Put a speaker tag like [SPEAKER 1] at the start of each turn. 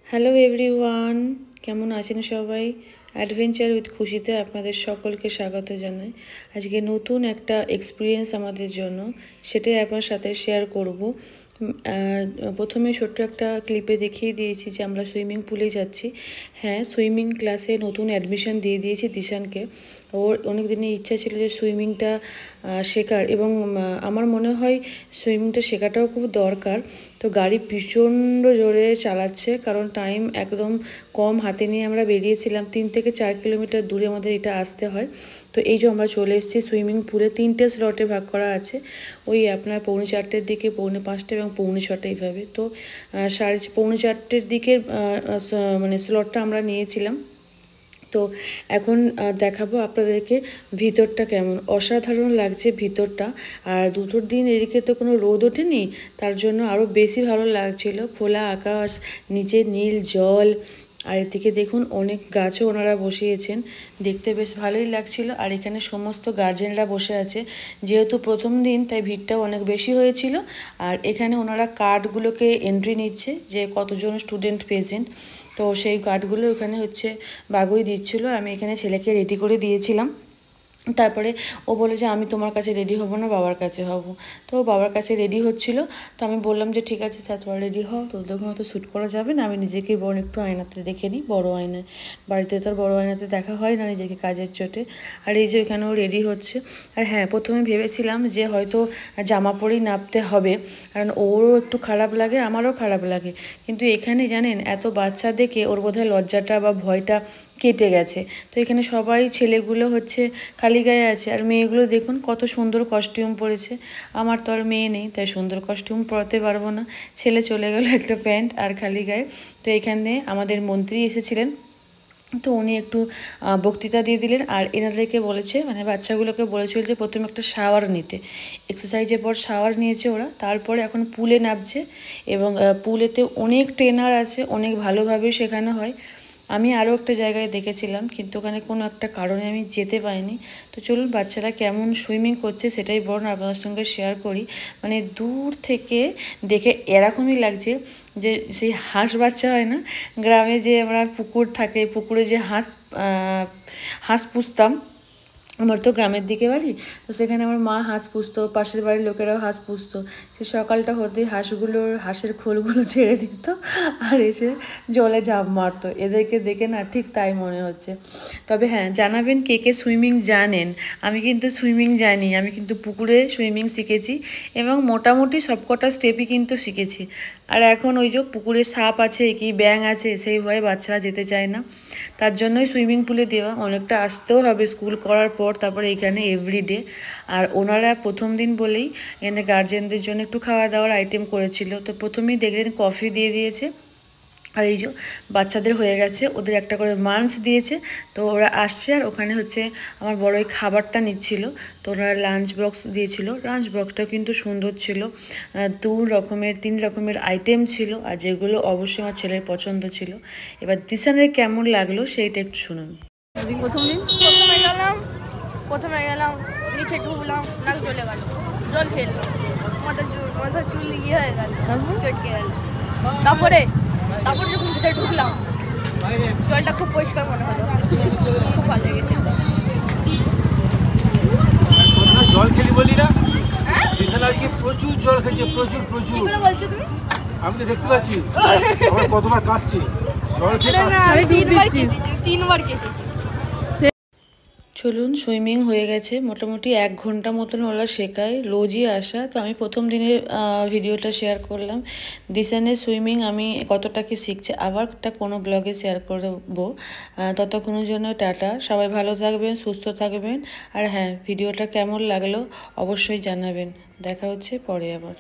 [SPEAKER 1] Hello everyone, কেমন আছেন সবাই? অ্যাডভেঞ্চার উইথ খুশিতে আপনাদের সকলকে স্বাগত জানাই। আজকে নতুন একটা এক্সপিরিয়েন্স আমাদের জন্য, সেটাই আপনার সাথে শেয়ার করব। প্রথমে ছোট্ট একটা ক্লিপে দেখিয়ে দিয়েছি যে আমরা সুইমিং পুলে যাচ্ছি। হ্যাঁ, সুইমিং ক্লাসে নতুন অ্যাডমিশন দিয়ে দিয়েছি দিশানকে। ওর অনেক দিনের ইচ্ছা ছিল যে সুইমিংটা শেখার, এবং আমার মনে হয় সুইমিংটা শেখাটাও খুব দরকার। তো গাড়ি প্রচণ্ড জোরে চালাচ্ছে, কারণ টাইম একদম কম হাতে নিয়ে আমরা বেরিয়েছিলাম। 3 থেকে 4 কিলোমিটার দূরে আমাদের এটা আসতে হয়। তো এই যে আমরা চলে এসেছি সুইমিং পুলে। 3টে স্লটে ভাগ করা আছে, ওই আপনার 4:45-র দিকে, 4:45 এবং 4:45 এইভাবে। তো 4:45-র দিকে মানে স্লটটা আমরা নিয়েছিলাম। তো এখন দেখাবো আপনাদেরকে ভিতরটা কেমন। অসাধারণ লাগছে ভিতরটা। আর দুটোর দিন এদিকে তো কোনো রোদ ওঠেনি, তার জন্য আরও বেশি ভালো লাগছিল। খোলা আকাশ, নিচে নীল জল, আর এদিকে দেখুন অনেক গাছও ওনারা বসিয়েছেন, দেখতে বেশ ভালোই লাগছিল। আর এখানে সমস্ত গার্জেনরা বসে আছে, যেহেতু প্রথম দিন তাই ভিড়টাও অনেক বেশি হয়েছিল। আর এখানে ওনারা কার্ডগুলোকে এন্ট্রি নিচ্ছে যে কতজন স্টুডেন্ট প্রেজেন্ট। তো সেই কার্ডগুলো ওখানে বাগুই দিচ্ছিলো। আমি এখানে ছেলেকে রেডি করে দিয়েছিলাম। তারপরে ও বলে যে আমি তোমার কাছে রেডি হব না, বাবার কাছে হব। তো বাবার কাছে রেডি হচ্ছিলো। তো আমি বললাম যে ঠিক আছে স্যার, তোমরা রেডি হও, তোদের হয়তো শ্যুট করা যাবে না, আমি নিজেকেই বরং একটু আয়নাতে দেখে নিই, বড় আয়নায়। বাড়িতে তো আর বড় আয়নাতে দেখা হয় না নিজেকে, কাজের চোটে। আর এই যে এখানেও রেডি হচ্ছে। আর হ্যাঁ, প্রথমে ভেবেছিলাম যে হয়তো জামা পরেই নামতে হবে, কারণ ওরও একটু খারাপ লাগে, আমারও খারাপ লাগে। কিন্তু এখানে জানেন, এত বাচ্চা দেখে ওর বোধহয় লজ্জাটা বা ভয়টা কেটে গেছে। তো এখানে সবাই ছেলেগুলো খালি গায়ে আছে, আর মেয়েগুলো দেখুন কত সুন্দর কস্টিউম পরেছে। আমার তো আর মেয়ে নেই, তাই সুন্দর কস্টিউম পরাতে পারবো না। ছেলে চলে গেল একটা প্যান্ট আর খালি গায়ে। তো এখানে আমাদের মন্ত্রী এসেছিলেন, তো উনি একটু বক্তৃতা দিয়ে দিলেন। আর এনাদেরকে বলেছে, মানে বাচ্চাগুলোকে বলেছিল যে প্রথমে একটা শাওয়ার নিতে। এক্সারসাইজের পর শাওয়ার নিয়েছে ওরা, তারপরে এখন পুলে নামছে। এবং পুলেতে অনেক ট্রেনার আছে, অনেক ভালোভাবে শেখানো হয়। আমি আরও একটা জায়গায় দেখেছিলাম, কিন্তু ওখানে কোনো একটা কারণে আমি যেতে পারিনি। তো চলুন বাচ্চারা কেমন সুইমিং করছে সেটাই বরং আপনাদের সঙ্গে শেয়ার করি। মানে দূর থেকে দেখে এরকমই লাগছে যে সেই হাঁস বাচ্চা হয় না, গ্রামে যে আমরা পুকুর থাকে, পুকুরে যে হাঁস পুষতাম। আমার তো গ্রামের দিকে বাড়ি, তো সেখানে আমার মা হাঁস পুষতো, পাশের বাড়ির লোকেরাও হাঁস পুষতো। সে সকালটা হতেই হাঁসের খোলগুলো ছেড়ে দিত আর এসে জলে ঝাঁপ মারতো। এদেরকে দেখে না ঠিক তাই মনে হচ্ছে। তবে হ্যাঁ, জানাবেন কে কে সুইমিং জানেন। আমি কিন্তু সুইমিং জানি, আমি কিন্তু পুকুরে সুইমিং শিখেছি, এবং মোটামুটি সবকটা স্টেপই কিন্তু শিখেছি। আর এখন ওই যে পুকুরে সাপ আছে কি ব্যাঙ আছে, সেই ভয়ে বাচ্চারা যেতে চায় না। তার জন্যই সুইমিং পুলে দেওয়া। অনেকটা আসতেও হবে স্কুল করার পর, তারপরে এখানে এভরিডে। আর ওনারা প্রথম দিন বলেই এখানে গার্জেনদের জন্য একটু খাওয়া দাওয়ার আইটেম করেছিল। তো প্রথমেই দেখলেন কফি দিয়ে দিয়েছে। আর এই যে বাচ্চাদের হয়ে গেছে, ওদের একটা করে মাঞ্চ দিয়েছে। তো ওরা আসছে, আর ওখানে আমার বড় এই খাবারটা নিচ্ছিল। তো ওরা লাঞ্চ বক্স দিয়েছিল। লাঞ্চ বক্সটা কিন্তু সুন্দর ছিল, 3 রকমের আইটেম ছিল, আর যেগুলো অবশ্যই আমার ছেলের পছন্দ ছিল। এবার দিশানের কেমন লাগলো সেইটা একটু শুনুন।
[SPEAKER 2] প্রথমে গেলাম নিচে ডুবলাম, নাক চলে গেল, জল খেললাম, মাথা চুল ইয়ে হয়ে গেল, চটকে গেল। তারপরে যখন ভিতরে ঢুকলাম, জলটা খুব পরিষ্কার মনে হলো, খুব ভালো লেগেছে।
[SPEAKER 3] জল খেলি বলি না, প্রচুর জল খেয়েছে, প্রচুর।
[SPEAKER 2] বলছো তুমি?
[SPEAKER 3] আমি তো দেখতে পাচ্ছি কতবার কাশছি, জল
[SPEAKER 2] খেয়ে 3বার কেটেছি।
[SPEAKER 1] চলুন, সুইমিং হয়ে গেছে মোটামুটি 1 ঘন্টা মতন ওরা শেখায়, রোজই আসা। তো আমি প্রথম দিনের ভিডিওটা শেয়ার করলাম। দিশানের সুইমিং আমি কতটা কি শিখছে আবার একটা কোনো ব্লগে শেয়ার করবো। ততক্ষণের জন্য টাটা, সবাই ভালো থাকবেন, সুস্থ থাকবেন। আর হ্যাঁ, ভিডিওটা কেমন লাগলো অবশ্যই জানাবেন। দেখা হচ্ছে পরে আবার।